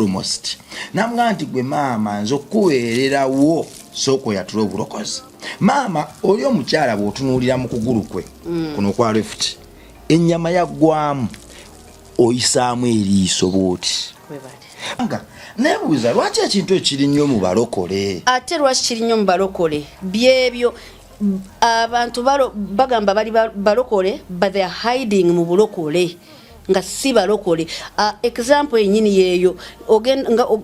almost namga nti gwe maama nzo kuweererawo soko yatula obulokozi maama oli omukyala bw'otunuulira mu kugulu kwe kuno kwa left ennyama yaggwamu oyisaamu eriiso bw'oti nga nebuuza lwaki ekintu ekiri nnyo mu balokole ate lwaki kiri nnyo mu balokole byebyo abantu bagamba bali balokole but they are hiding mu bulokole nga si balokole example yenyini yeyo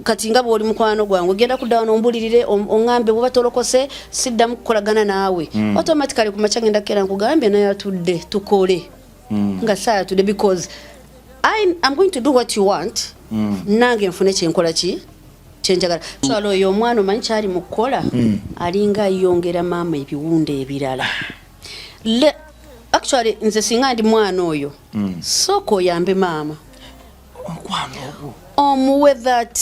kati nga bwoli mukwano gwange ogenda kuddawa nombulirire ongambe bwe batolokose siddamu kukolagana naawe automatically ku macha ngenda kera nkugambye naye atudde tukole nga saa tudde because I'm going to do what you want nange nfune kyenkola ki kyenjagala swalo yo omwana omanyi kyali mu kukola alinga yongera maama ebiwunde ebirala actually nze singa ndi mwana oyo soko yambe maama omuwe that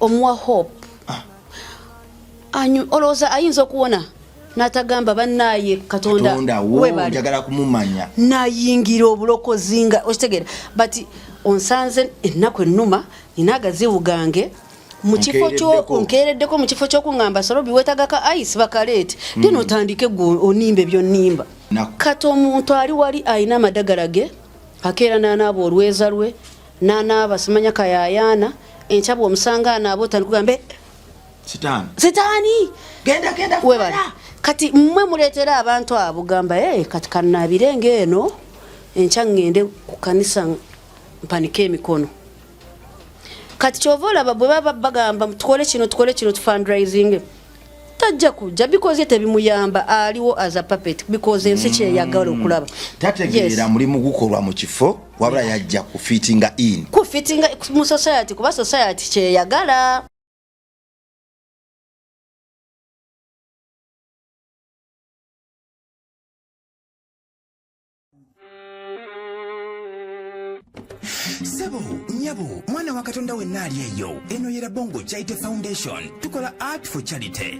omuwa hope olowooza ayinza okuwona n'atagamba bannaye katonda njagala kumumanya nayingira obulokozi nga okitegeera but onsanze ennaku ennuma nina agazibu gange mukifo nkereddeko mu kifo ky'okungamba salobi weetagaka ice bakaleete then otandike onimba ebyonnimba kati omuntu ali wali ayina amadagala ge akeera n'anaaba olweza lwe n'anaaba simanya kayayaana enkya bw'omusanga anaaba otandikugambe sitaani genda webale kati mmwe muleetera abantu abo gamba kati kannaabirenge eno enkya ngende ku kanisa mpanike emikono kati kyova olaba bwe baba bagamba tukole kino fundraising tajja kujja because tebimuyamba aliwo as a puppet because ensi kyeyagala okulaba tategeera mulimu gukolwa mu kifo wabula yajja kufitinga mu society kuba society kyeyagala. Sebo, nyabo, mwana wa Katonda wenali eyo. Eno yera Bongo Charity Foundation. Tukola art for charity.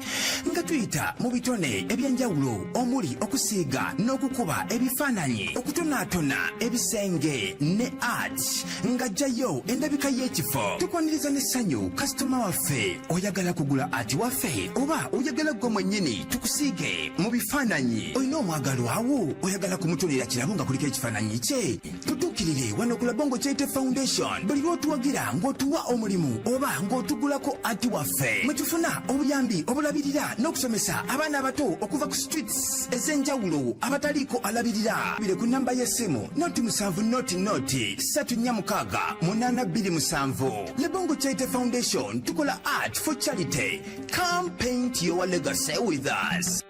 Nga tuita mu bitone ebyanjawulo omuli okusiiga n'okukuba ebifaananyi okutonaatona ebisenge ne art nga jjayo endabika y'ekifo. Tukwaniriza n'essanyu kasitoma waffe oyagala kugula art waffe oba oyagala gwe mwennyini tukusiige mu bifaananyi. Olina omwagalo awo oyagala kumutonera kirabo nga kuliko ekifaananyi kye. Tutuukirire wano kula Bongo Charity Foundation. Buli lw'otuwagira ng'otuwa omulimu oba ng'otugulako ati waffe mwe tufuna obuyambi obulabirira n'okusomesa abaana abato okuva ku streets ez'enjawulo abataliiko alabirira. Bire ku namba y'essimu noti 7 noti 346 Le Bongo Charity Foundation tukola art for charity. Come paint your legacy with us.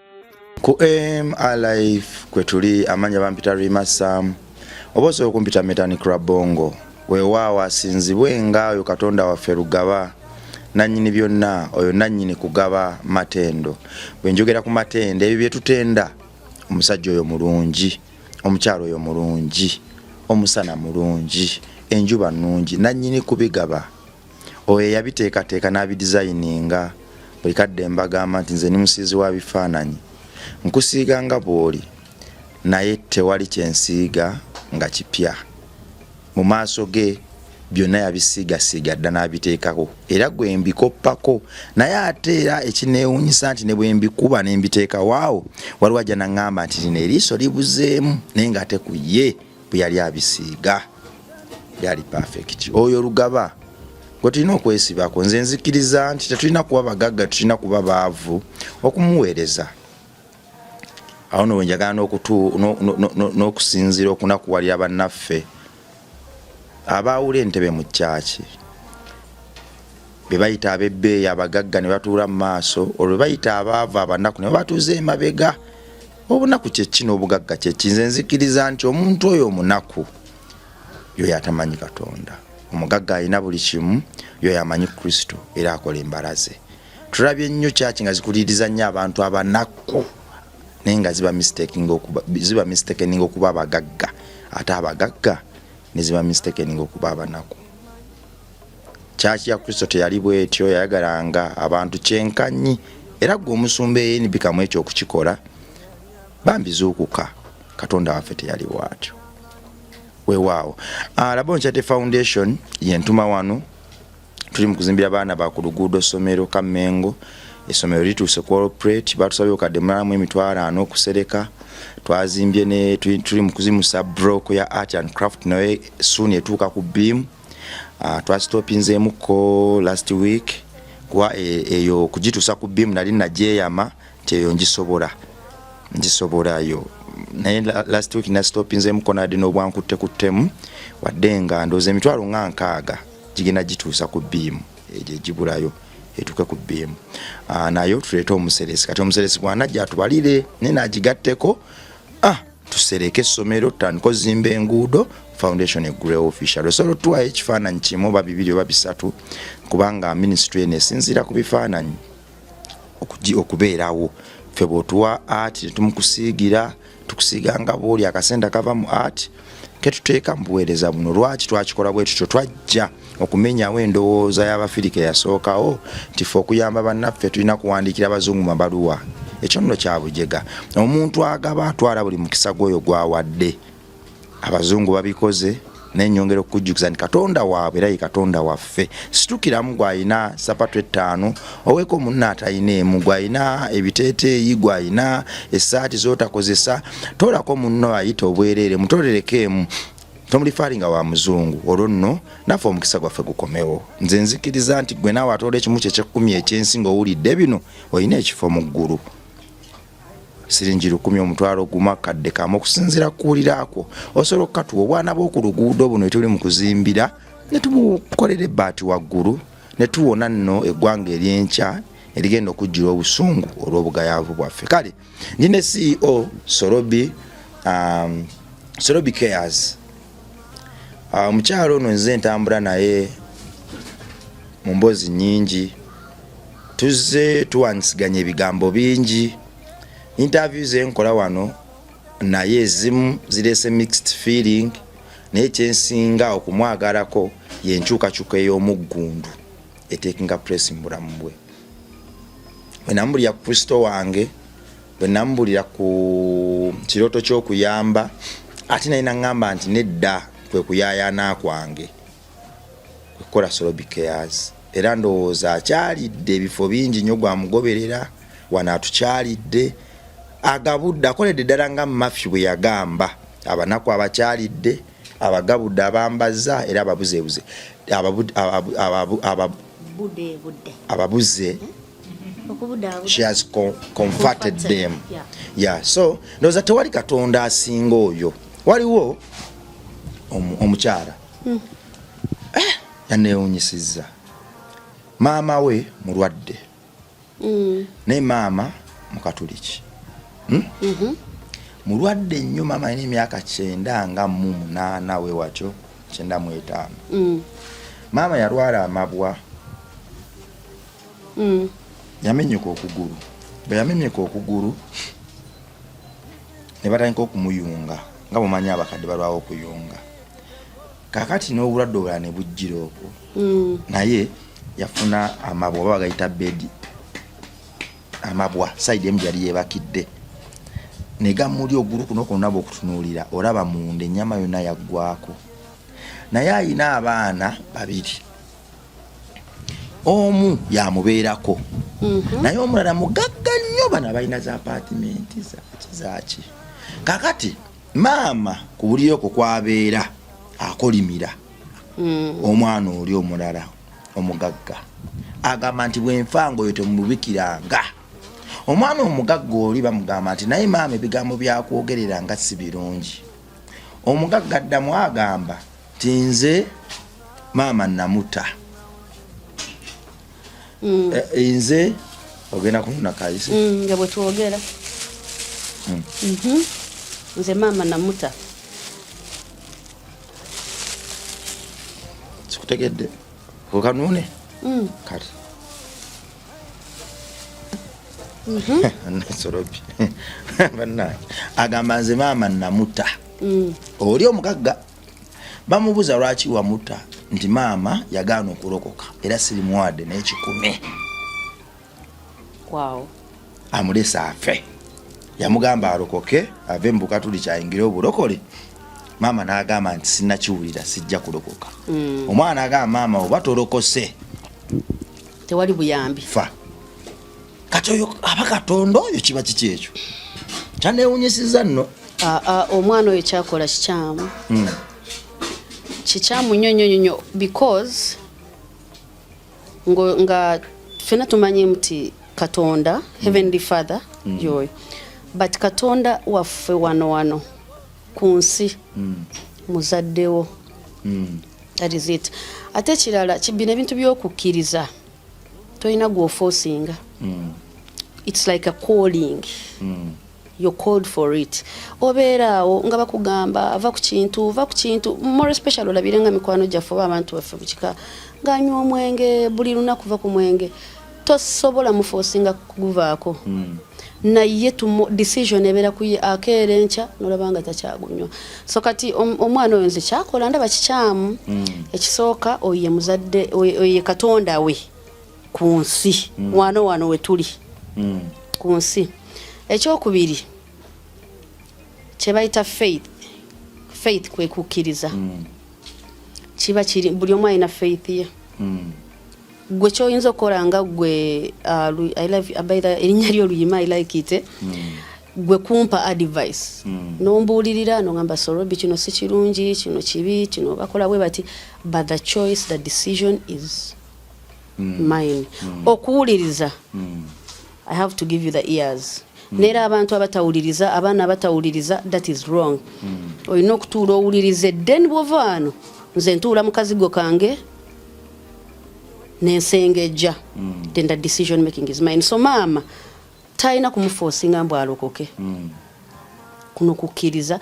Ku Alive kwe tuli amanya bampita Rimasa obose okumpita Metani Club Bongo weewaawo asinzibwe nga oyo Katonda waffe Lugaba nannyini byonna oyo nannyini kugaba matendo. Bwe njogera ku matendo ebyo bye tutenda omusajja oyo mulungi, omukyalo oyo mulungi, omusana mulungi, enjuba nnungi, nannyini kubigaba oyo yabiteekateeka n'abidesigninga. Buli kadde mbagamba nti nze ni musiizi wa bifaananyi nkusiiga nga bw'oli naye tewali kyensiiga nga kipya. Mu maaso ge byonna yabisiigasiiga dda n'abiteekako era gwe mbikoppako naye ate era ekineewuunyisa nti ne bwe mbikuba ne mbiteeka waawo waliwo ajja n'aŋŋamba nti lino eriiso libuzeemu naye ng'ate ku ye bwe yali abisiiga byali perfect. Oyo Lugaba gwe tulina okwesibako. Nze nzikiriza nti tetulina kuba bagagga, tulina kuba baavu okumuweereza. Awo no njagala n'okusinziira okunakuwalira bannaffe abaawula entebe mu kyaki be bayita ab'ebbeeyi abagagga ne batuula mu maaso olwo bayita abaavu abanaku ne batuuza emabega. Obunaku kye kino obugagga kye ki? Nze nzikiriza nti omuntu oyo omunaku yoyo atamanyi Katonda. Omugagga alina buli kimu, yoyo amanyi Kristo era akola embalaze. Tulabye nnyo kyaki nga zikuliriza nnyo abantu abanaku naye nga ziba mistakening okuba abagagga ate abagagga ne ziba mistakening okuba abanaku. Kyaki ya Kristo teyali bwetyo, yayagalanga abantu kyenkanyi era gwe omusumba ey'enibikamu ekyo okukikola bambizuukuka. Katonda waffe teyali bwatyo. Weewaawo La Bongo Charity Foundation yentuma wano tuli mukuzimbira baana ba ku luguudo somero Kamengo essomero lituuse corporate batusabye okadde mulamu emitwalo 4 okusereka twazimbye ne tuli mukuzimusa block ya art and craft nawe soon etuuka ku beam twastopinzeemuko last week kwa eyo kugituusa ku beam nali najeyama teyo ngisobola yo naye last week nastopinzeemuko nadi n'obwankutte ku ttemu wadde nga ndooza emitwalo 6 gigenda gituusa ku beam eje gibulayo etuke ku beam nayo tuleeta omuseresi kati omuseresi bwanajja atubalire ne nagigatteko tusereke essomero tutandika ozimba enguudo foundation eggule official so tuwa ekifaananyi kimu oba 2 oba 3 kubanga ministry eno esinziira ku bifaananyi okubeerawo ffe bw'otuwa art tumukusiigira tukusiiganga booli akasenda kava mu art ketuteeka mu buweereza buno lwaki twakikola bwe tutyo twajja okumenyawo endowooza y'Abafirika eyasookawo nti ffe okuyamba bannaffe tulina kuwandiikira abazungu mabaluwa ekyo nno kya bujega omuntu agaba atwala buli mukisa gwoyo gwawadde abazungu babikoze n'ennyongera okujjukiza nti Katonda waabwe era ye Katonda waffe situkiramu gwayina sapatu 5 oweeko munna atayina emu gwayina ebiteeteeyi gwayina essaati z'otakozesa toolako munno ayita obwereere mutolereko emu tomulifaalinga wa muzungu olwo nno naffe omukisa gwaffe gukomewo nze nzikiriza nti gwe naawe atoola ekimu ky'ekkumi ekyensi ng'owulidde bino olina ekifo mu ggulu siringi 10 omutwalo guma kadde kamu okusinziira kuwuliraako osobola okukatuwa obwana bw'oku luguudo buno etuli mu kuzimbira ne tubukolera ebbaati waggulu ne tuwona nno eggwanga ery'enkya erigenda okujjira obusungu olw'obugayaavu bwaffe kale ndine CEO Sorobi Cares omukyalo ono nze ntambula naye mu mbozi nnyingi tuzze tuwansiganya ebigambo bingi interviews enkola wano naye ezimu zireese mixed feeling naye kyensinga okumwagalako yenkyukakyuka ey'omuggundu etekinga press mu bulamu bwe bwe namubulira ku Kristo wange bwe namubulira ku kirooto ky'okuyamba ate naye naŋŋamba nti nedda kwe kuyaayaana kwange kukola Sorobi Cares era ndowooza akyalidde ebifo bingi nnyo gwamugoberera wano atukyalidde agabudde akoledde ddala nga Mafyu bwe yagamba abanaku abakyalidde abagabudde abambaza era ababuzeebuze ababuze she has comforted them so ndowooza tewali Katonda asinga oyo waliwo omukyala yaneewunyisizza maama we mulwadde naye maama mukatuliki mulwadde nnyo maama alina emyaka 98 we watyo 95 maama yalwala amabwa yamenyeka okugulu bwe yamenyeka okugulu ne batandika okumuyunga nga bumanyi abakadde balwawo okuyunga kakati n'obulwadde obulala ne bujjira okwo naye yafuna amabwa oba bagayita bedi amabwa saidi emu gyali yeebakidde ne gamuli ogulu kuno konaba okutunuulira olaba munda ennyama yonna yaggwako naye ayina abaana 2 omu yamubeerako naye omulala mugagga nnyo bano balina za apatimenti zaki kakati maama ku buli okwo kwabeera akolimira omwana oli omulala omugagga agamba nti bwenfanga oyo temulubikiranga omwana omugagga oli bamugamba nti naye maama ebigambo byakwogerera nga si birungi omugagga addamu agamba ti nze maama namuta nze ogenda kununa kayise nga bwe twogera nze maama namuta sikutegedde kukanune kati Sorobi bannange agamba nze maama namuta oli omugagga bamubuuza lwaki wamuta nti maama yagaana okulokoka era sirimuwadde n'ekikumi amulesa afe yamugamba alokoke ave mu bukatuli kyayingire obulokole maama n'agamba nti sinnakiwulira sijja kulokoka omwana agamba maama oba tolokose tewali buyambi fa kati oyo abakatonda oyo kiba kiki ekyo kyanewunyisiza nno omwana oyo kyakola kikyamu kikyamu nnyo because nga fena tumanyi mti katonda heavenly father yoyo but katonda waffe wano ku nsi muzaddewo that is it ate kirala kibina ebintu by'okukkiriza toyina gw'oforcinga it's like a calling you're called for it obeeraawo nga bakugamba va ku kintu more especially olabire nga mikwano gyaffe oba abantu baffe bukika ng'anywa omwenge buli lunaku va ku mwenge tosobola muforcinga kuguvaako naye decision ebeera kuye akeera enkya nolaba nga takyagunywa so kati omwana oyo nze kyakola ndaba kikyamu ekisooka oye muzadde oye katonda we ku nsi wano we tuli ku nsi ekyokubiri kye bayita faith kwe kukkiriza kiba kiri buli omu alina faith ye gwe kyoyinza okukola nga gwe erinnya ly'oluyima I like it gwe kumpa advice nombuulirira nogamba sorobi kino si kirungi kino kibi kino bakola bwe bati but the choice the decision is mine okuwuliriza I have to give you the ears neera abantu abatawuliriza abaana abatawuliriza that is wrong olina okutuula owulirize then bwova wano nze ntuula mu kazigo kange nensengejja then the decision making is mine so maama talina kumuforcinga mbu alokoke kuno kukkiriza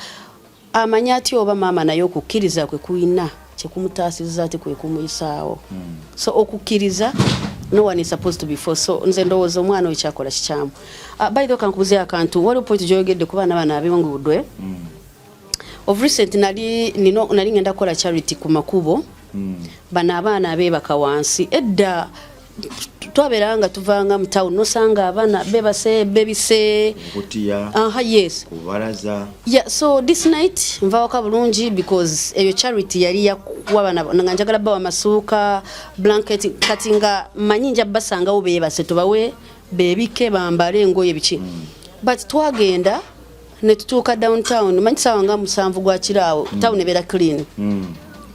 amanya ati oba maama naye okukkiriza kwe kuyina kyekumutaasizza ati kwe kumuyisaawo so okukkiriza no one is supposed to be forced so nze ndowooza omwana oyo kyakola kikyamu by the way kankubuze akantu waliwo point gyoyogedde ku baana bana ab'enguudwe of recent nali ngenda kukola charity ku makubo bano abaana abeebaka wansi edda twabeeranga tuvanga mu town nosanga abaana bebise yes yeah so this night nvaawaka bulungi because eyo charity yali yakuwa bana nga njagala bawa masuuka blanket kati nga manyinja basangawo beebase tubawe beebike bambale engoye biki but twagenda ne tutuuka downtown manyi sawa nga 7 gwa kiraawo town ebeera clean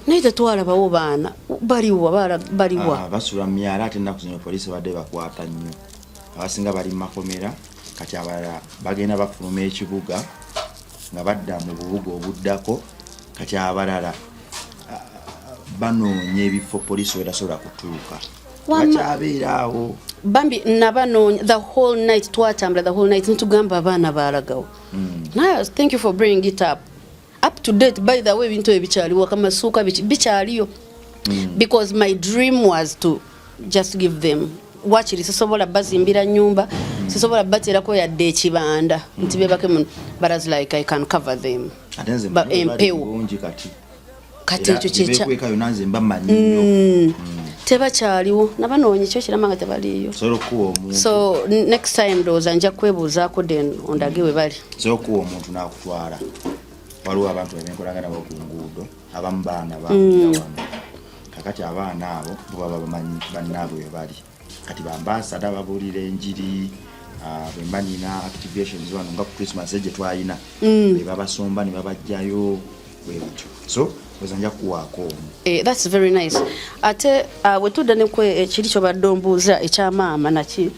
naye tetwalabawo baana baliwa basula myala ate ennaku zino poliisi badde bakwata nnyo abasinga bali makomera kati abalala bagenda bafuluma ekibuga nga badda mu bubuga obuddako kati abalala banoonya ebifo poliisi wetasobola kutuuka bakyabeeraawo bambi nabanoonya the whole night twatambula the whole night ntugamba abaana baalagawo thank you for bringing it up to date by the way ebintu ebikyaliwo kamasuuka bikyaliyo because my dream was to just give them wakiri sisobola bazimbira nyumba sisobola baterako yadde ekibanda nti bebake muno but as like I can cover them empewo kati ekyo kyekwekayo nanze mba manyiyo tebakyaliwo nabanoonye ekyo kirama nga tebaliyo so next time ndowooza nja kwebuuzaako then ondage we bali so okuwa omuntu n'akutwala waliwo abantu bebenkolanga nabo ku nguudo abamu baana baawano kakati abaana abo baba bamanyi bannaabwe we bali kati bambasada babuulira enjiri bwemba nina activations wano nga ku Christmas gye twalina be babasomba ne babajjayo bwebutyo so wezanja kuwaako that's very nice ate wetudda nekwe ekiri kyobadde ombuuza ekyamaama naki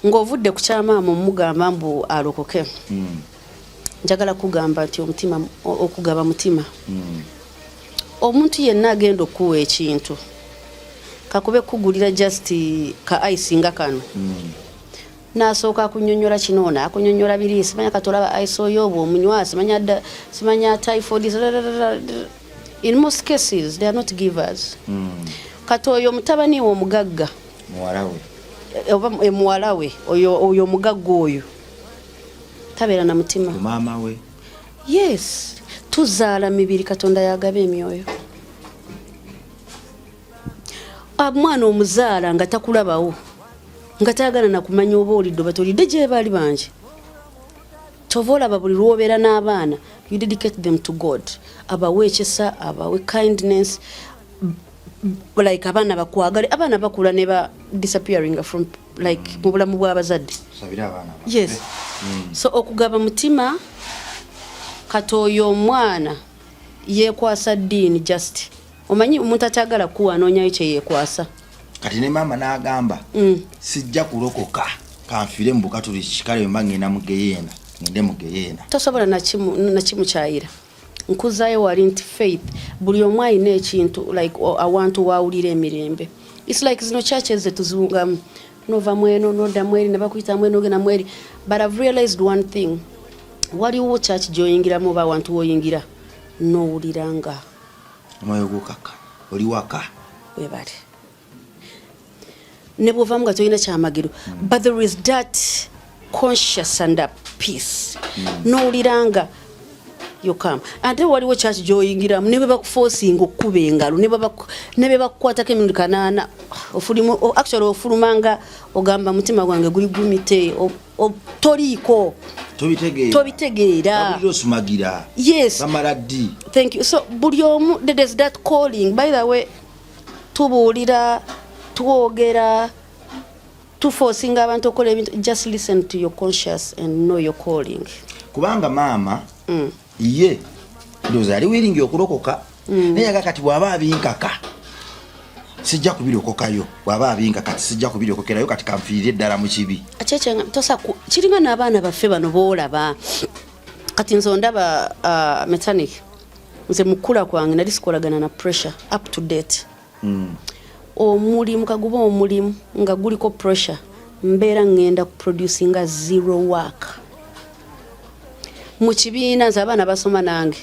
ng'ovudde ku kyamaama omugamba mbu alokoke njagala kugamba nti omutima okugaba mutima omuntu yenna agenda okuwa ekintu kakube kugulira just ka ice nga kano nasooka akunyonyola kinoona akunyonyola biri simanya katolaba ice oyo obwo omunywa simanya typhoid in most cases they are not givers katoyo mutabani wo omugagga muwala we oyo omugagga oyo tabeera na mutima mama we yes tuzaala mibiri katonda yagaba emyoyo mwana omuzaala nga takulabawo nga tayagala nakumanya oba olidde batolidde gye baali bangi tova olaba buli lwobeera n'abaana you dedicate them to God abawe ekisa abawe kindness like abaana bakwagale abaana bakula ne ba disappearing from like mu bulamu bw'abazadde sabira abaana yes so okugaba mutima katoyo omwana yekwasa ddiini just omanyi omuntu atagala kuwanoonyayo kye yekwasa kati ne maama n'agamba sijja kulokoka kanfire mu bukatoliki kale mba ngenda mu geyeena ngende mu geyeena tosobola nakimukyayira nkuzaayo wali nti faith buli omu alina ekintu like awantu waawulira emirembe it's like zino churches zetuziwungamu nova mweno nodda mweri ne bakuyita mweno ogenda mweri but I've realized one thing waliwo church gy'oyingiramu oba awantu w'oyingira n'owuliranga omwoyo gukaka oli waka webale ne bw'ovaamu nga tolina kyamagiro but there is that conscious and that peace n'owuliranga yokam ate waliwo church gy'oyingiramu ne bwe bakuforcinga okkuba engalo ne bwe bakukwatako emirundi 8 actually ofulumanga ogamba mutima gwange guli gumite toliiko tobitegeera osumagira yes bamaladdi thank you so buli omu there's that calling by the way tubuulira twogera tuforcinga abantu okola ebintu just listen to your conscious and know your calling kubanga maama ye ndoza ali wiringi okulokoka naye akakati bwaba abinkaka sijja kubirokokayo bwaba abinkaka sijja kubirokokerayo kati kanfiirire ddala mu kibi acheche tosa kiringa n'abaana baffe bano boolaba kati nzo ndaba mechanic nze mukula kwange nali sikolagana na pressure up to date omulimu kaguba omulimu nga guliko pressure mbeera ngenda kuproducinga zero work mu kibiina nze abaana basoma nange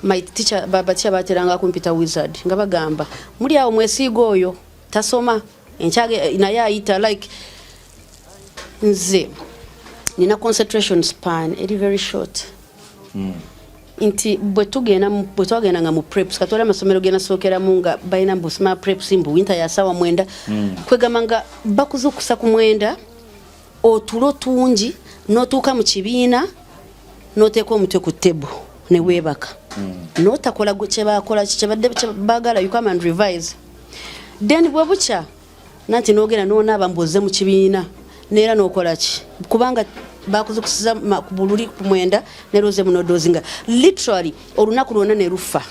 my teacher baba teacher bateranga computer wizard nga bagamba muri awo mwesiga oyo tasoma enchage naye ayita like nze nina concentration span eri very short inti bwetugenda nga mu preps katwala amasomero gena sookera munga baina mbusima preps mbu winter ya sawa mwenda kwegamba nga bakuzukusa ku mwenda otulo tungi notuuka mu kibiina noteeka omutwe ku table ne weebaka notakola kye bakola kyebadde bagala you come and revise then bwe bucha nanti nogenda nonaaba mboze mu kibiina neera nokola ki kubanga bakuzukusiza ku bululi ku mwenda ne roze munodozinga literally olunaku lwonna ne lufa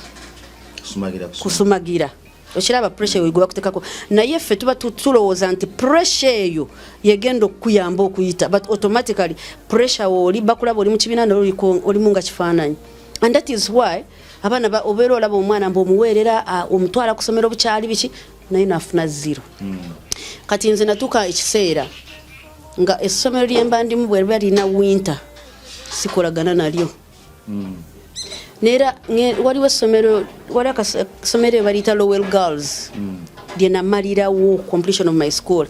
kusumagira okiraba pressure yoigwa kutekako naye ffe tuba tulowooza nti pressure eyo yegenda okuyamba okuyita but automatically pressure oli bakulaba oli mu kibiina olimu nga kifaananyi and that is why abaana obeera olaba omwana mbu omuweerera omutwala kusomera obukyali biki naye nafuna zero kati nze natuuka ekiseera nga essomero lyemba ndimu bwe liba lirina winter sikolagana nalyo neera waliwo essomero waliwo baliyita Lowell Girls lye namalirawo completion of my school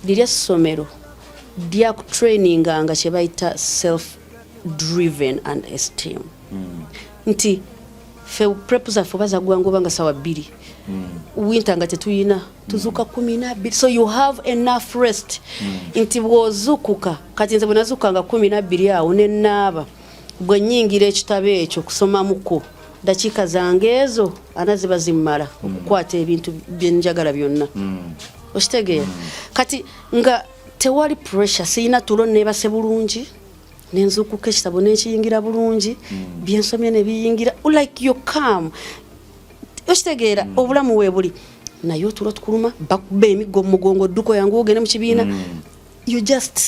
lirya essomero lyakutraininganga kye bayita self driven and esteem nti fe prep zaffe bazagwangu banga sawa 2 winter nga tetuyina tuzuka 12 so you have enough rest nti bwozukuka kati nze bwenazuka nga 12 awo nenaaba gwe nyingira ekitabo ekyo kusoma muko dakiika zange ezo anaziba zimmala okukwata ebintu byenjagala byonna okitegeera kati nga tewali pressure siyina tulo nebase bulungi nenzukuka ekitabo nekiyingira bulungi byensomye nebiyingira like you calm okitegeera obulamu webuli naye otulo tukuluma bakuba emiggo mugongo dduko yangu ogende mu kibiina you just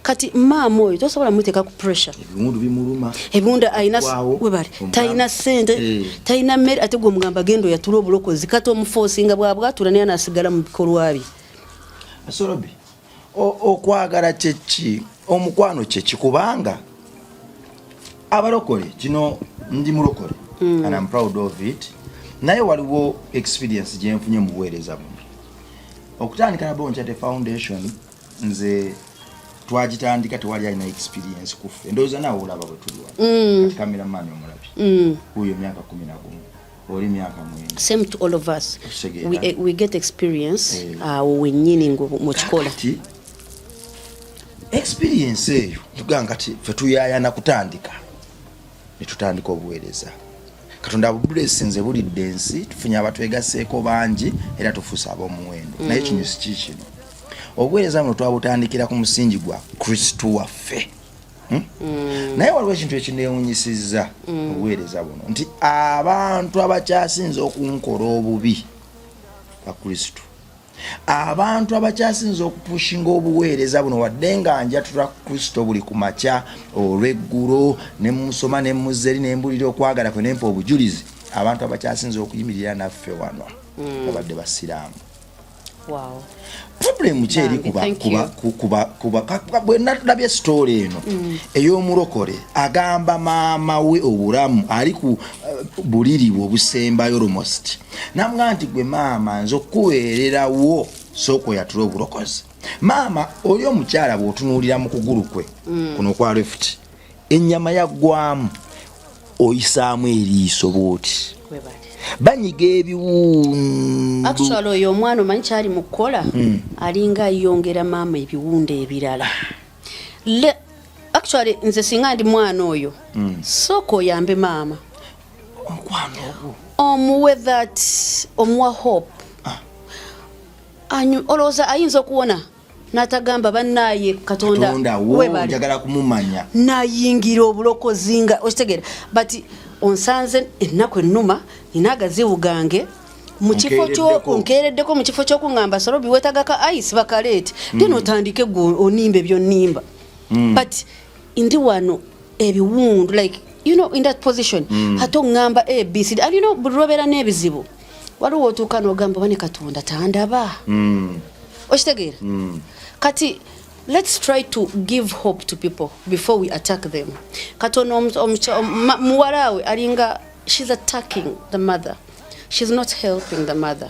kati maama oyo tosobola muteeka ku pressure ebiwundu bimuluma ebiwundu ayina webali talina sente talina mmere ate gwe omugamba gendo yatula obulokozi kati omuforcinga bwabwatula naye anasigala mu bikolwa bye asorobi okwagala kyeki omukwano kyeki kubanga abalokole kino ndi mulokole and I'm proud of it naye waliwo experience gyenfunye mu buweereza buno okutandika na Bonchate Foundation nze twagitandika tewali alina experience kufe ndowooza naawe olaba bwe tuliwa kati cameraman omulabi huyo myaka 11 oli myaka 9 same to all of us we get experience wenyini mu kikola experience eyo tuganga kati fe tuyayana kutandika ne tutandika obuweereza Katonda blessinze bulidde ensi tufunye abatwegaseeko bangi era tufuusa ab'omuwendo naye kino si kikino obuweereza buno twabutandikira ku musingi gwa Kristo waffe naye waliwo ekintu ekineewunyisizza obuweereza buno nti abantu abakyasinze okunkola obubi ba Kristo abantu abakyasinze okupushinga obuweereza buno wadde nga njatula Kristo buli ku makya olw'eggulo ne musoma ne muzeri ne mbulira okwagala kwe nempa obujulizi abantu abakyasinze okuyimirira naffe wano babadde basiraamu. Wow. Problem kyeri kuba bwe natulabye story eno ey'omulokole agamba maama we obulamu ali ku buliri obusembayo almost namugamba nti gwe maama nze okuweererawo soko yatula obulokozi maama oli omukyala bw'otunuulira mu kugulu kwe kuno kwa left ennyama yaggwamu oyisaamu eriiso bw'oti banyiga ebiwundu. Actually oyo omwana omanyi kyali mu kukola alinga ayongera maama ebiwundu ebirala. Actually nze singa ndi mwana oyo soko oyambe maama omuwe that omuwa hope olowooza ayinza okuwona n'atagamba bannaye Katonda njagala kumumanya nayingira obulokozi nga okitegeera but onsanze ennaku ennuma nina agazibu gange mu kifo nkereddeko mu kifo ky'okungamba salobi wetagaka ice bakaleeti then otandike onimba byonnimba but ndi wano ebiwundu like you know in that position ate ongamba abc and you know buli lwobeera n'ebizibu waliwo otuuka n'ogamba bane Katonda tandaba okitegeera kati let's try to give hope to people before we attack them. Katono muwarawe alinga she's attacking the mother. She's not helping the mother.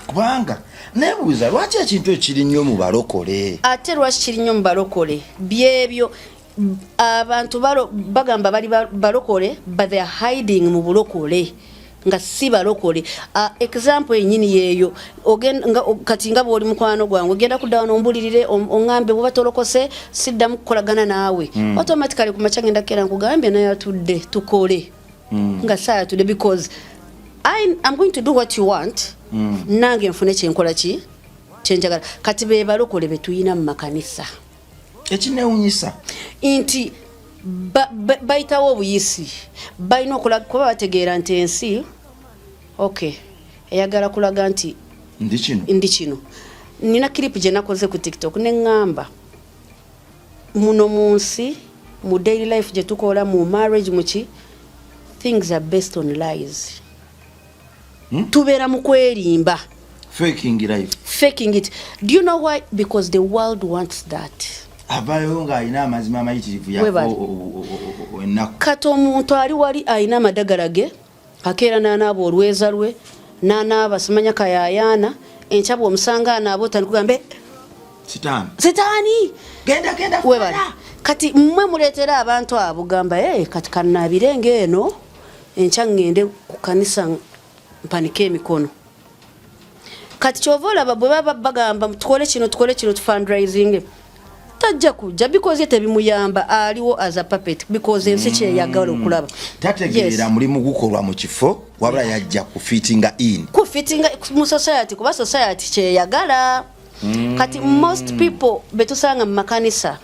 Kubanga nebuuza lwaki ekintu ekiri nnyo mu balokole? Ate lwaki kiri nnyo mu balokole byebyo abantu bagamba bali balokole but they are hiding mu bulokole nga si balokole. Example enyini yeyo ogenda kati nga bwoli mukwano gwangu ogenda kudawana ombulirire ongambe bwoba tolokose siddamu kukolagana naawe automatically ku macangenda kera nkugambye naye atudde tukole nga saa atudde because I'm going to do what you want nange nfune kyenkola ki kyenjagala kati be balokole betuyina mu makanisa ekineewunyisa nti bayitawo obuyisi balina okuba bategeera nti ensi okay eyagala kulaga nti ndi kino nina clip gye nakoze ku TikTok ne ngamba muno mu nsi mu daily life gye tukola mu marriage muki things are based on lies tubeera mu kwerimba faking it do you know why because the world wants that abayonga ayina amazima amayitirivu yako ennaku kato omuntu ali wali ayina amadagala ge akeera n'anaaba olweza lwe n'anaaba simanya kayayaana enkyabwa omusanga anaaba otanikugambe sitaani genda webale kati mmwe muleetera abantu abo gamba kati kannaabirenge eno enkya ngende ku kanisa mpanike emikono kati kyova olaba bwe baba bagamba tukole kino fundraising tajja kujja because tebimuyamba aliwo as a puppet because ensi kyeyagala okulaba tategeera mulimu gukolwa mu kifo wabula yajja kufitinga mu society kuba society kyeyagala kati most people betusanga mu makanisa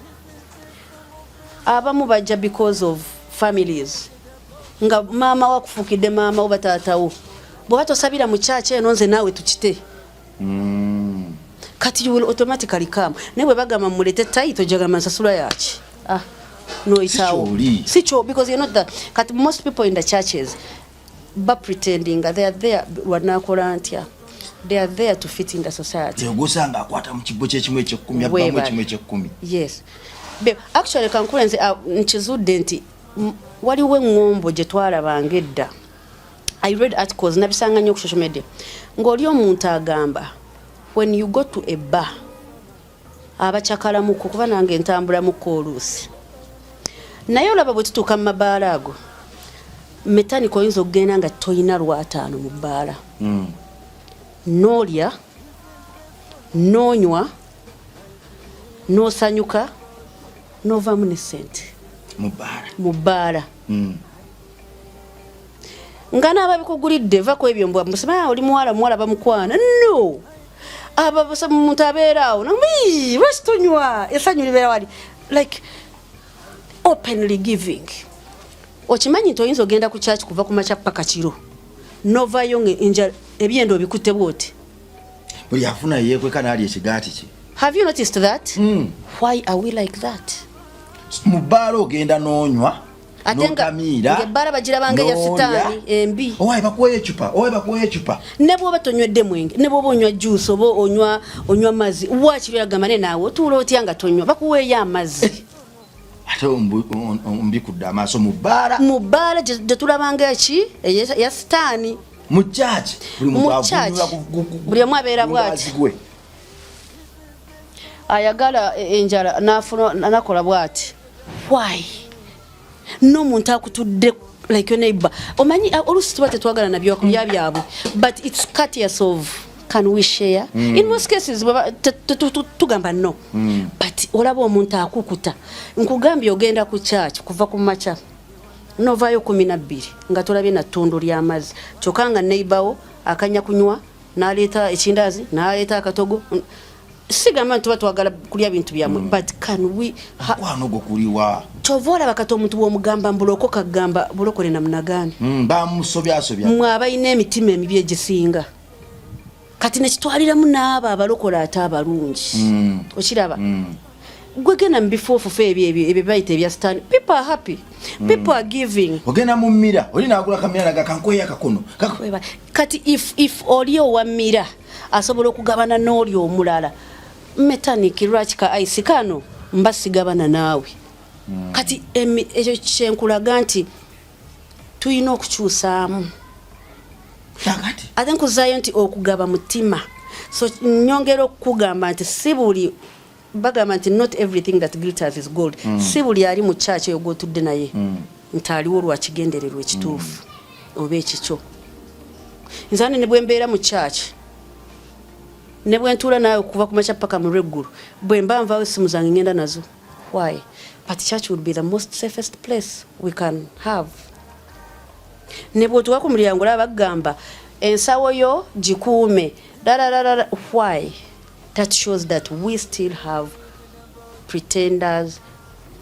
abamu bajja because of families nga maama wakufukidde maama oba taatawo bw'oba tosabira mu church eno nze naawe tukite kati you will automatically come newe bagama mulete title jagama nsasula yaki no itawo sicho because you're not that kati most people in the churches but pretending that they are there wanakola ntya they are there to fit in the society tegosanga akwata mu kibo ky'ekimu eky'ekumi abamu ekimu eky'ekumi yes but actually kankulenze nchizudde nti waliwo ngombo gye twalabanga edda I read articles nabisanga nnyo ku social media ng'oli omuntu agamba when you go to a bar abachakala muko kuba nange ntambula muko oluusi naye olaba bwe tutuuka mu mabaala ago metani koyinza okugenda nga toyina lwataano mu bbaala n'olya n'onywa n'osanyuka n'ovaamu ne ssente mu bbaala ngana ababikugulidde va ko ebyo mbwa musema oli muwala bamukwana no ababasa muntu abeeraawo nambi lwakitonywa esanyu libeera wali like openly giving okimanyi nti oyinza ogenda ku church kuva ku makya paka kiro novayo nja ebyendo bikutte bwoti buli afuna yekweka naali ekigaati ki. Have you noticed that? Why are we like that? Mubalo ogenda nonywa Atenga bara bagira bange ya sitani embi. Owaye bakuwe chupa. Nebo batonywedde mwenge. Nebo bonywa juice obo onywa mazi. Wakiri yagamane nawo tulo otyanga tonywa bakuwe ya mazi. Ate ombikudde amaaso mubara je tulabanga ki ya sitani. Mu church buli omu abeera bwati. Ayagala enjala nakola bwati. Why? No muntu akutudde like your neighbor. Omanyi olusi tuba tetwagala nabyo byabwe. But it's courteous of can we share? In most cases tugamba no. But olaba omuntu akukuta. Nkugambye ogenda ku church kuva ku macha. Novayo 12 nga tolabye na ttondo ly'amazzi. Kyokanga neighbor akanya kunywa n'aleeta ekindazi n'aleeta akatogo. Sigamba tuba twagala kulya bintu byamwe but can we kwanogo kuliwa tovola bakato omuntu w'omugamba mbuloko kagamba bulokole na mnagani bamusobya mwabayina emitima emibi egisinga kati nekitwaliramu n'abo abalokola ate abalungi okiraba gwegena mbifuufufu ebyo bayita ebya stand people are happy people are giving ogenda mu mmira oli naagula kamera gakankoye akakono kati if oli owamira asobola okugabana n'oli omulala mechanic rachika ice kano mbasigabana naawe kati ekyo kyenkulaga nti tuyina okukyusaamu ate nkuzaayo nti okugaba mutima so nyongera okugamba nti sibuli bagamba nti not everything that glitters is gold sibuli ali mu church eyo gwotudde naye nti aliwo lwakigendererwa ekituufu oba ekikyo nzane ne bwembeera mu church ne bwentuula nawe kuva ku makya paka mu lweggulu bwe mba nvaawo essimu zange ngenda nazo. Why? But church would be the most safest place we can have. Ne bwotuwa ku mulyango laba bagamba ensawo yo gikuume why? That shows that we still have pretenders,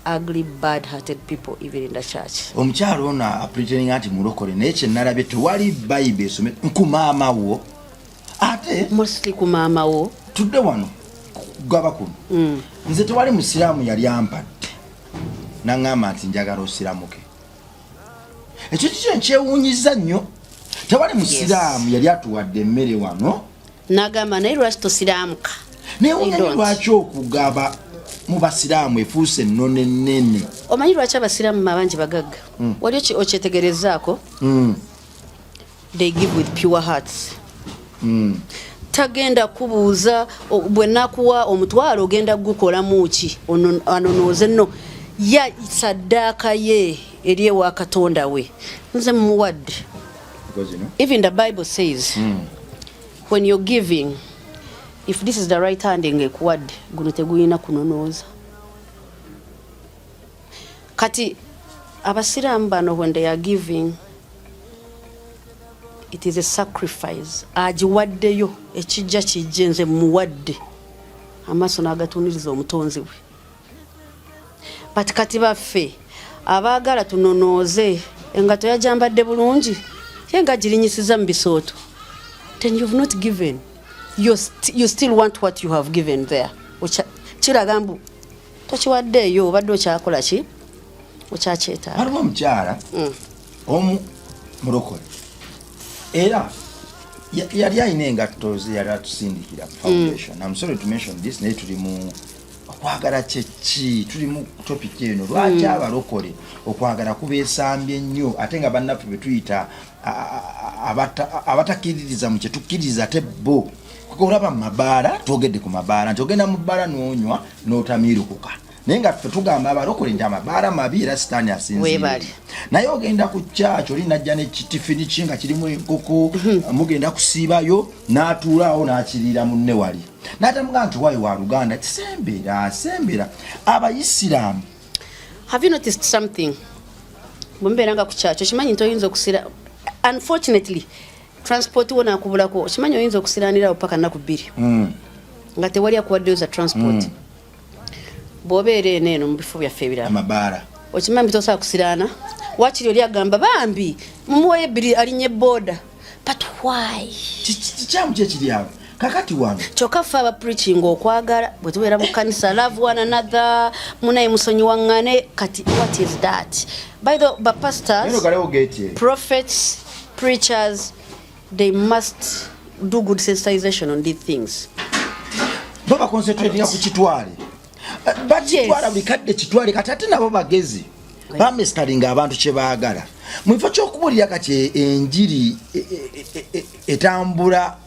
ugly, bad-hearted people even in the church. Omukyalo ono pretending ati mulokole naye kye nalabye tewali Bible esome nkumaama wo ate mostly kumaama wo tudde wano kugaba kuno nze tewali musiraamu yali ampadde naŋŋamba nti njagala osiramuke ekyo kikyo nkyewuunyiza nnyo tewali musiraamu yali atuwadde emmere wano nagamba naye lwaki tosiraamuka neewuunya lwaki okugaba mu basiraamu efuuse ennono ennene. Omanyi lwaki abasiraamu abangi bagagga wali okyetegerezaako they give with pure hearts. Tagenda kubuuza bwe nakuwa omutwalo ogenda gukolamu ki anonooze nno ya saddaaka ye eri ewa Katonda we nze mumuwadde. Even the Bible says when you're giving, if this is the right hand ngekuwadde guno teguyina kunonooza. Kati abasiraamu bano when they are giving, it is a sacrifice. Ajiwaddeyo ekijja kijje nze muwadde amaaso n'agatuniriza omutonzi we. But kati baffe abaagala tunonooze engato yajambadde bulungi yenga girinyisiza mu bisooto. Then you've not given. You still want what you have given there. Kiraga mbu tokiwaddeeyo obadde okyakola ki okyakyetaaga. Waliwo omukyala omu mulokole era yali alina engatto ze yali atusindikira foundation. I'm sorry to mention this naye tuli mu okwagala kyeki tuli mu topic eno lwaki abalokole okwagala kubeesambye nnyo ate nga bannaffe betuyita abatakiririza mu kyetukkiriza ate bo kuko olaba mu mabaala twogedde ku mabaala nti ogenda mu bbaala n'onywa n'otamiirukuka naye nga ffe tugamba abalokole nti amabaala mabi era sitaani asinziire naye ogenda ku kyaki oli najja nekitifini ki nga kirimu enkoko mugenda kusiibayo n'atuulaawo n'akiriira munne wali n'atamugaa nti waayi wa Luganda sembera abayisiraamu. Have you noticed something? Bwembeera nga ku kyaki okimanyi nti oyinza okusira unfortunately transport wona akubulako kimanyi oyinza okusiranira paka naku 2 nga tewali akuwaddeyo za transport bwobeera eno mu bifo byaffe ebirala amabara okimanyi tosobola kusiraana wakiri oli agamba bambi mumuwoye 2 alinye boda but why kikyamu kyekiri awo kakati wano kyokka ffe aba preaching okwagala bwe tubeera mu kanisa love one another munaye musonyiwaŋŋane kati what is that by the pastors prophets preachers they must do good sensitization on these things baba concentrating ku kitwale bakitwala buli kadde kitwale kati ate nabo bagezi bamestaringa abantu kye baagala mu kifo ky'okubulira kati enjiri etambula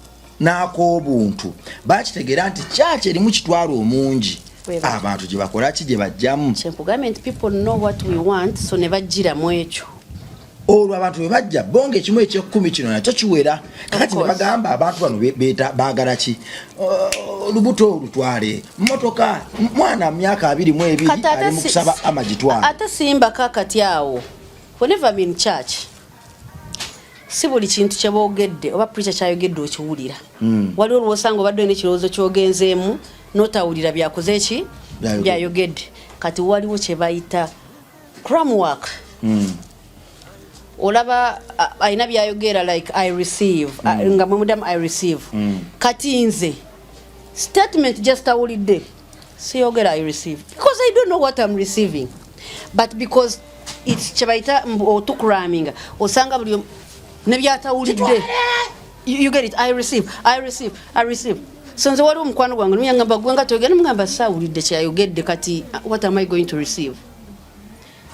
n'ak'obuntu bakitegeera nti kyaki erimu kitwala omungi abantu gye bakola ki gye bajjamu kyenkugambye people know what we want so ne bajjiramu ekyo olwo abantu bwe bajja bonga ekimu eky'ekkumi kino nakyo kiwera kakati ne bagamba abantu bano baagala ki olubuto olutwale mmotoka mwana myaka 22 ali mu kusaba amagitwale ate simba kakati awo whenever I'm in church si buli kintu kye boogedde oba preacher kyayogedde okiwulira waliwo olwosanga obadde olina ekirowoozo kyogenzeemu n'otawulira byakoze ki byayogedde kati waliwo kye bayita cramwork olaba ayina byayogera like I receive nga mwemudamu I receive kati nze statement just awulidde siyogera I receive because I don't know what I'm receiving but because it's kye bayita otukraminga osanga buli nebyatawulidde you get it I receive so nze waliwo omukwano gwange nemuyangamba gwenga toyogera nemugamba saawulidde kyayogedde kati what am I going to receive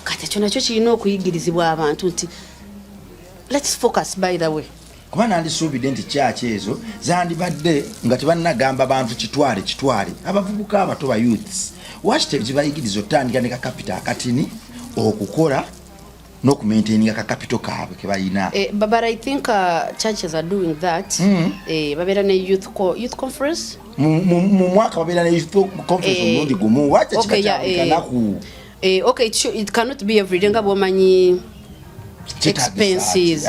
kati ekyo nakyo kirina okuyigirizibwa abantu nti let's focus by the way kuba nandisuubidde nti kyaki ezo zandibadde nga tebannagamba bantu kitwale abavubuka abato ba youths waki tekibayigiriza otandika ne kakapita akatini okukola n'okumaintaininga kakapito kaabwe ke bayina but I think churches are doing that babeera ne youth conference mu mwaka babeera ne youth conference omulundi gumu waki kikakanaku okay it cannot be every day nga bwomanyi expenses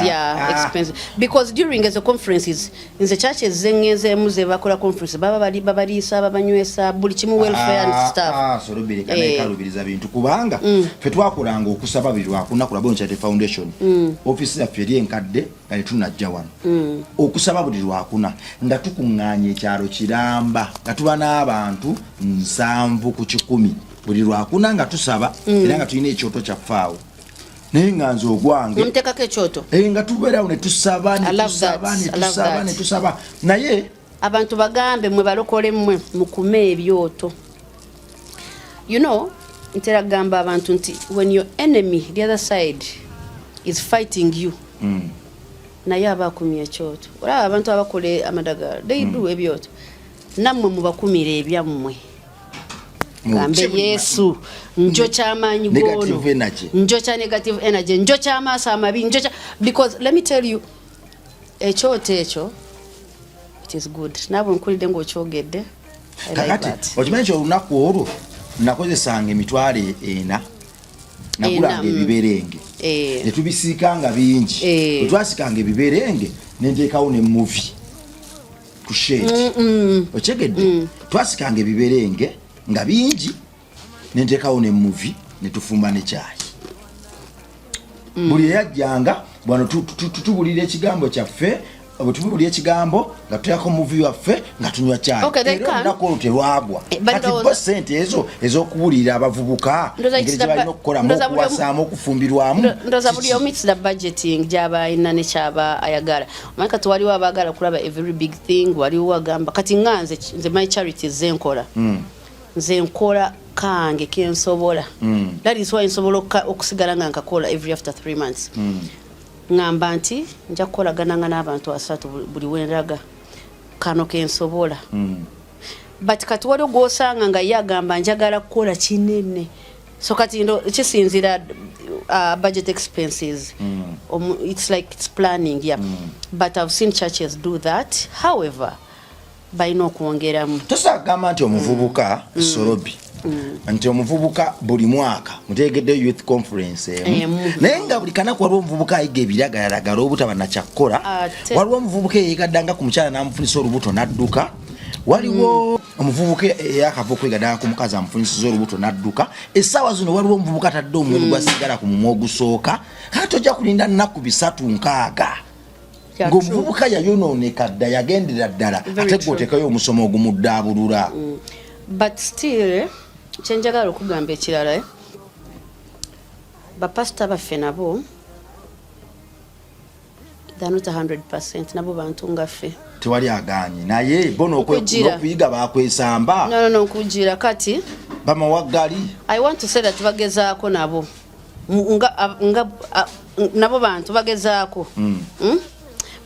expenses because during as a conferences in the churches zengezeemu ze bakola conference baba babaliisa babanywesa buli kimu welfare and stuff so rubiri kana ikalubiriza bintu kubanga fe twakolanga okusaba buli lwakuna kula Bongo Charity Foundation office ya feri enkadde kali tunajja wano okusaba buli lwakuna nga tukuŋŋaanya ekyalo kiramba nga tuba n'abantu 7 ku 10 buli lwakuna nga tusaba era nga tulina ekyoto kyafaawo nenganzo ogwange mtekake ekyoto nga tubeerawo ne tusaba naye abantu bagambe mwe balokole mmwe mukume ebyoto you know ntera gamba abantu nti when your enemy the other side is fighting you naye abakumya ekyoto olaba abantu abakole amadagala they do ebyoto nammwe mubakumira ebyammwe gambe Yesu njo kyamaanyi gono njo kya negative energy njo kyamaaso amabi njo because let me tell you ekyoto ekyo it is good nabo nkulide ng'okyogedde kakati okimanyi olunaku olwo nakozesanga emitwalo 4 nagulanga ebiberenge ne tubisiikanga bingi bwe twasikanga ebiberenge ne nteekawo ne movie ku shade okyegedde twasikanga ebiberenge nga bingi nentekawo ne movie ne tufumba ne chai buli yajjanga bwano tutubulira ekigambo kyaffe obutubulira ekigambo nga tuyako movie waffe nga tunywa chai era ndako terwagwa kati bo sente ezo ezokubulira abavubuka ngeri balina okukola mu kuwasaamu okufumbirwamu ndoza buli omits the budgeting jaba ina ne chaba ayagala maka twaliwo abagala kulaba a very big thing waliwo agamba kati nganze nze my charities zenkola nze nkola kange kensobola that is why nsobola okusigala nga nkakola every after 3 months ngamba nti nja kukolagana n'abantu 3 buli wenraga kano kensobola but kati waliwo gwosanga nga yagamba njagala kukola kinene so kati ndo kisinzira budget expenses it's like it's planning but I've seen churches do that however balina okwongeramu tosagamba nti omuvubuka sorobi nti omuvubuka buli mwaka mutegedde youth conference naye nga buli kanaku waliwo omuvubuka ayiga ebiragalalagala obutaba nakyakukola waliwo omuvubuka eyekaddanga ku mukyala n'amufunisa olubuto n'adduka waliwo omuvubuka eyakava okwegaddanga ku mukazi amufunisiza olubuto n'adduka essaawa zino waliwo omuvubuka atadde omwezi gwasigala ku mumwa ogusooka kati tojja kulinda nnaku 3-6 ng'omuvubuka yayonooneka dda yagendera ddala ate gw'oteekayo omusomo ogumuddaabulula but still kyenjagala okugamba ekirala bapasita baffe nabo they're not 100% nabo bantu ngaffe tewali aganye naye bono okuyiga bakwesamba no nkujira kati bamawaggali I want to say that bagezaako nabo nabo bantu bagezaako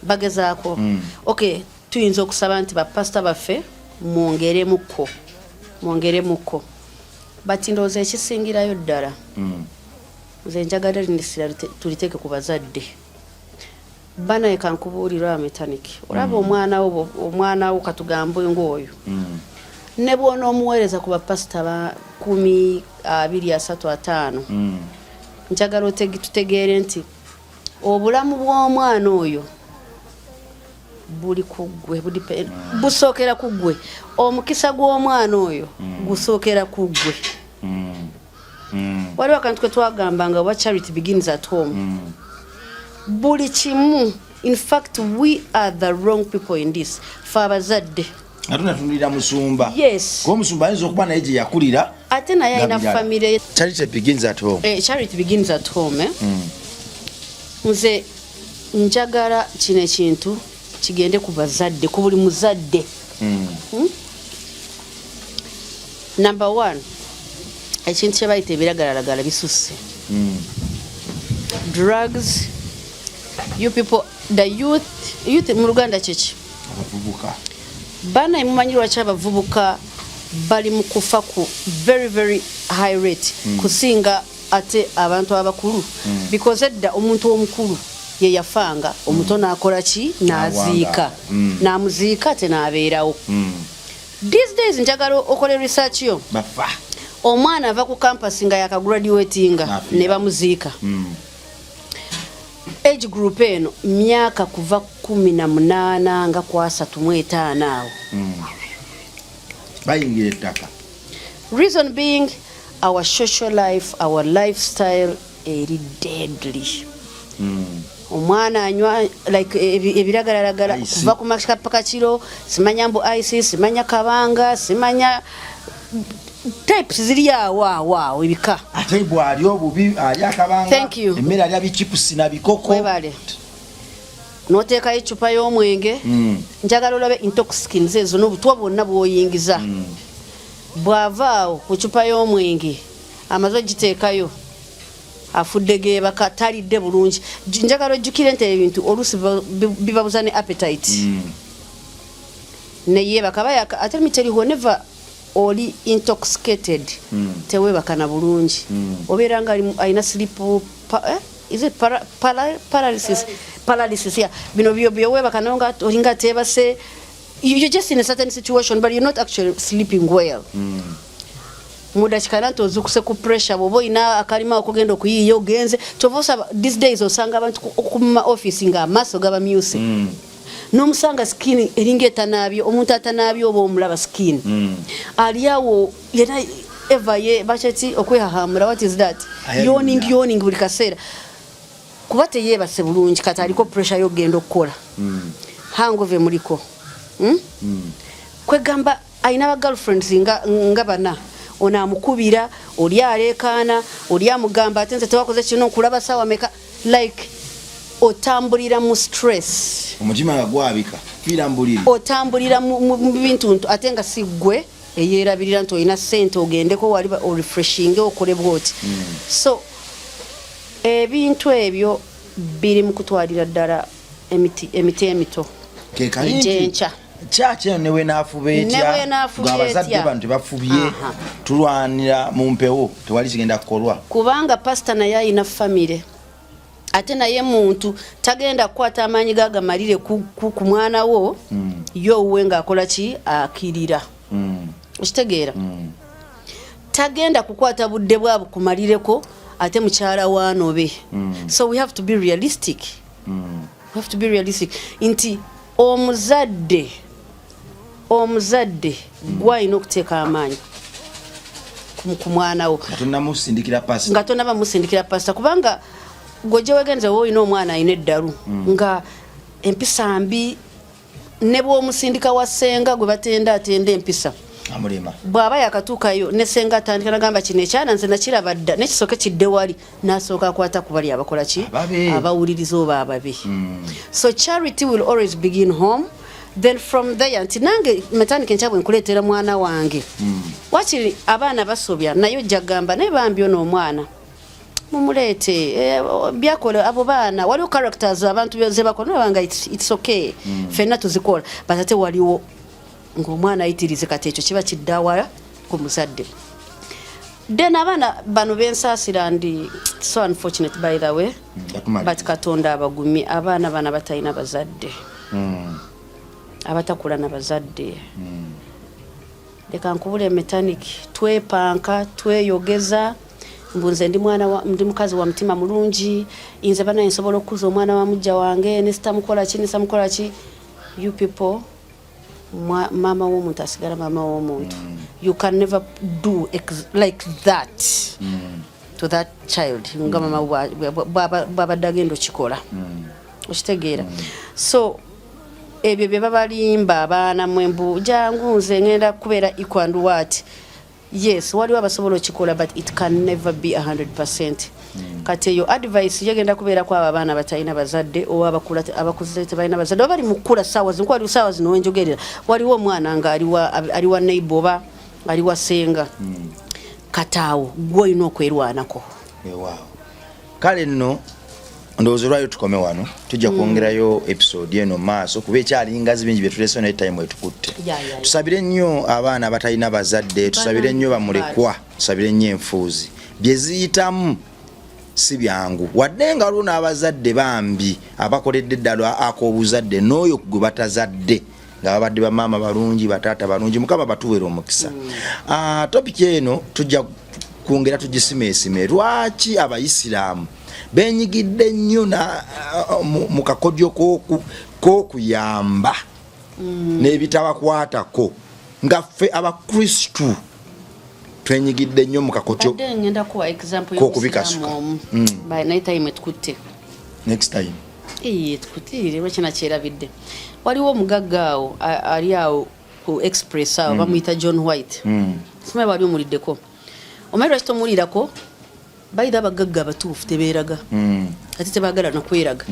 bagezaako okay tuyinza okusaba nti bapasita baffe mwongeremuko bati ndowooza ekisingirayo ddala nze njagala linisira tuliteeke ku bazadde banaye kankubuulirwa metaniki olaba omwana wo katugambo ng'oyo ne bw'ona omuweereza ku bapasita ba 10-20-35 njagala tutegeere nti obulamu bw'omwana oyo buli kuggwe busookera ku ggwe omukisa gw'omwana oyo gusookera ku ggwe waliwo akantu ke twagambanga oba charity begins at home buli kimu in fact we are the wrong people in this fe abazadde atunatundira musumba yes ko musumba ayinza okuba naye gye yakulira ate naye alina famire charity begins at home charity begins at home nze njagala kino ekintu kigende ku bazadde ku buli muzadde number 1 ekintu kye bayita ebiragalalagala bisusse drugs you people the youth mu Luganda kyeki abavubuka bana imumanyi lwaki abavubuka bali mu kufa ku very very high rate kusinga ate abantu abakulu because edda omuntu omukulu ye yafanga omuto nakola ki naziika namuziika ate nabeerawo these days njagala okole research yo bafa omwana ava ku campus nga yakagraduatinga ne bamuziika age group eno myaka kuva 18 nga kwa 35 awo bayingira ettaka reason being our social life our lifestyle eri deadly omwana anywa like ebiragalalagala kuva ku makapa kiro simanya mbu ice simanya kabanga simanya types ziri awo ebika ate bwali obubi ali akabanga emmere ali abichipusi na bikoko webale noteeka echupa y'omwenge njagala olabe intoxicants ezo n'obutwa bwonna bw'oyingiza bw'avaawo ku chupa y'omwenge amaze giteekayo afudde geebaka talidde bulungi njagala ojjukire nti ebintu oluusi bibabuza ne appetite neyeebaka bayaka ate miteri whenever oli intoxicated teweebaka na bulungi obeera nga alina sleep is it paralysis yeah bino byoweebaka nayo nga olinga teebase you're just in a certain situation but you're not actually sleeping well mudakikana nti ozukuse ku pressure bwoba olina akalima okugenda okuyiiya ogenze kyova osaba these days osanga abantu okuma office nga amaaso gaba myuse n'omusanga skin eringa etanaabye omuntu atanaabye oba omulaba skin aliawo yena eva ye bacheti okwehahamura what is that yawning buli kaseera kuba teyeebase bulungi kati aliko pressure y'ogenda okukola hangover muliko kwegamba ayina ba girlfriends nga bana ona amukubira oli aleekaana oli amugamba ate nze tewakoze kino okulaba sawa meka like otambulira mu stress omutima nga gwabika firambulira otambulira mu bintu ate nga si ggwe eyeerabirira nti olina ssente ogendeko wali orefreshing okole bwoti so ebintu ebyo biri mu kutwalira ddala emiti emito ejenkya kyakyo newe naafuba etya abazadde bano tebafubye tulwanira mu mpewo tewali kigenda kukolwa kubanga pasita naye ayina famire ate naye muntu tagenda kukwata amaanyi gagamalire ku mwana wo yowe ng'akola ki akirira okitegeera tagenda kukwata budde bwabo kumalireko ate mukyala waanobe. So we have to be realistic. We have to be realistic. Nti omuzadde gwalina okuteeka amaanyi ku mwana wo nga tonaba musindikira pasta kubanga gwe wegenze woolina omwana alina eddalu nga empisa mbi ne bw'omusindika wa ssenga gwe batenda empisa bw'aba yakatuukayo ne ssenga atandika nagamba kino ekyana nze nakiraba dda n'ekisooke kidde wali n'asooka akwata ku bali abakola ki abawuliriza oba ababi. So charity will always begin home. Then from there nti nange matandika enkya bwe nkuleetera mwana wange wakiri abaana basobya naye ojja kugamba naye bambi ono omwana mumuleete byakola abo baana waliwo characters abantu ze bakola nabanga it's okay fenna tuzikola but ate waliwo ng'omwana ayitirize kati ekyo kiba kiddawala ku muzadde. Then abaana bano bensaasira ndi so unfortunate by the way but Katonda abagumi abaana bana batalina bazadde abatakula na bazadde. Leka nkubule mechanic twepanka tweyogeza mbunze ndi mukazi wa mutima mulungi inze bana nsobola okuza omwana wa mujja wange ne sitamukola ki you people mama w'omuntu asigala mama w'omuntu. You can never do like that to that child nga mama bwabadde agenda okikola okitegeera. So ebyo bye babalimba abaana mwembu jangu nze ngenda kubeera ikwandu what. Yes, waliwo abasobola okikola but it can never be 100%. Kati eyo advice yagenda kubeera kwa abaana batalina bazadde oba abakuze tebalina bazadde oba bali mukula ssaawa zino waliwo ssaawa zino wenjogerera waliwo omwana nga aliwa neighbor oba aliwa ssenga kataawo gwe olina okwerwanako. Kale nno ndowooza olwayo tukome wano tujja kwongerayo episode eno maaso kuba ekyali ngazi bingi bye tuleese naye time etukutte. Tusabire nnyo abaana abatalina bazadde, tusabire nnyo bamulekwa, tusabire nnyo enfuuzi bye ziyitamu si byangu wadde nga waliwo n'abazadde bambi abakoledde eddala ak'obuzadde n'oyo gwe batazadde nga babadde bamaama balungi bataata balungi Mukama batuweera omukisa. Topic eno tujja kwongera tugisimeesime lwaki abayisiraamu benyigidde nnyo mu kakodyo k'okuyamba n'ebitabakwatako nga ffe abakristu twenyigidde nnyo mu kakodyo k'okubikasuka. Naye time etukutte next time tukutire wakina kyerabidde waliwo omugagga awo ali awo ku express awo bamuyita John White simanyi wali omuliddeko omanyi lwaki tomulirako bayita abagagga abatuufu tebeeraga ate tebaagala nakweraga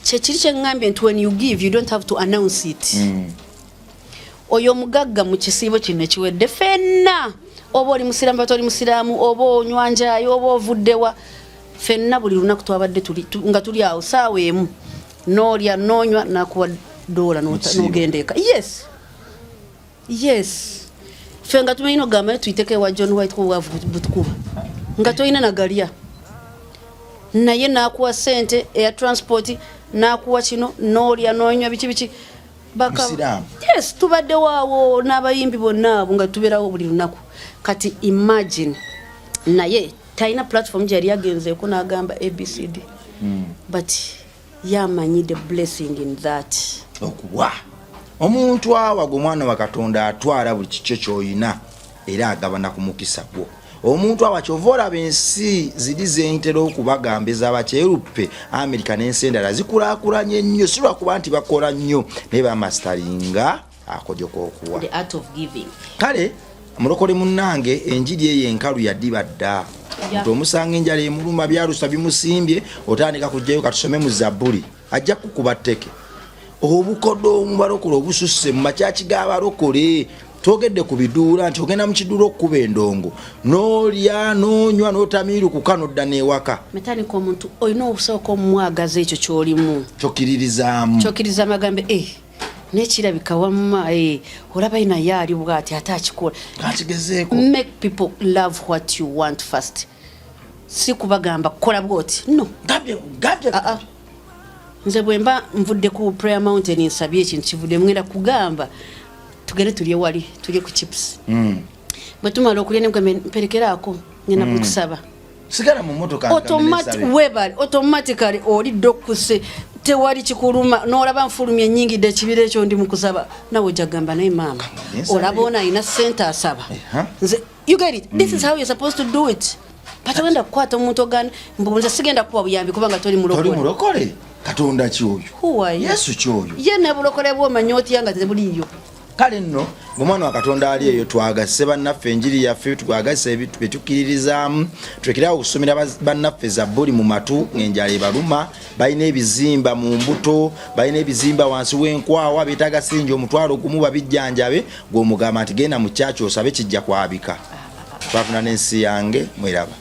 kyekiri kyeŋŋambye nti when you give you don't have to announce it. Oyo omugagga mu kisiibo kino ekiwedde fenna oba oli musiraamu bata oli musiraamu oba onywanjayo oba ovuddewa fenna buli lunaku twabadde nga tuli awo saawa emu n'olya n'onywa nakuwa $1 n'ogenda eka. Yes ffe nga tumenye ogamba tuyiteko ewa John White ko bwavu butukuba nga toyina nagalya naye nakuwa sente air transport nakuwa kino n'olya n'onywa biki yes tubadde waawo n'abayimbi bonna abo nga tubeerawo buli lunaku. Kati imagine naye talina platform gye yali yagenzeeko n'agamba ABCD but yamanyi the blessing in that. Okuwa omuntu awa gwe mwana wa Katonda atwala buli kikyo ky'oyina era agabana ku mukisa gwo. Omuntu awa kyova olaba ensi ziri zentera okubagamba ez'abakyeruppe Amerika n'ensi endala zikulaakulanye nnyo si lwakuba nti bakola nnyo naye bamastaringa akodyo k'okuwa. The art of giving. Kale mulokole munnange enjiri eyo enkalu yaddiba dda nti omusanga enjala emuluma byalusa bimusimbye otandika kujjayo katusome mu Zabbuli ajja kukuba tteke obukodo mu balokole obususse mu makyaki g'abalokole togedde ku biduula nti ogenda mu kiduula okukuba endongo n'olya n'onywa n'otamiiru ku kano dda n'ewaka. Metandika omuntu olina obusooka omumwagaza ekyo ky'olimu kyokiriza amagambo nekirabika wamma olaba ina yali bwati ate akikola kakigezeeko. Make people love what you want first. Si kubagamba kola bwoti no gabye nze bwemba nvudde ku Prayer Mountain nsabye ekintu kivudde mwenda kugamba tugende tulye wali tulye ku chips bwe tumala okulya ne mperekeraako nyina kukusaba sigala mu motoka automatically olidde okuse tewali kikuluma n'olaba nfulumya ennyingidde ekibira ekyo ndi mu kusaba nawe ojja kugamba naye maama olaba ono alina ssente asaba nze you get it this is how you're supposed to do it patagenda kukwata omuntu ogana mbunza sigenda kuwa buyambi kubanga toli mulokole katonda kyoyo yesu kyoyo ye ne bulokole bw'omanya otya nga tebuliyo kale nno ng'omwana wa katonda ali eyo twagase bannaffe enjiri yaffe twagase ebintu bye tukkiririzaamu tulekerawo okusomera bannaffe zabbuli mu matu ng'enjala ebaluma balina ebizimba mu mbuto balina ebizimba wansi w'enkwawa beetaaga singi omutwalo gumu babijjanjabe gw'omugamba nti genda mu kyaki osabe kijja kwabika twafuna n'ensi yange mweraba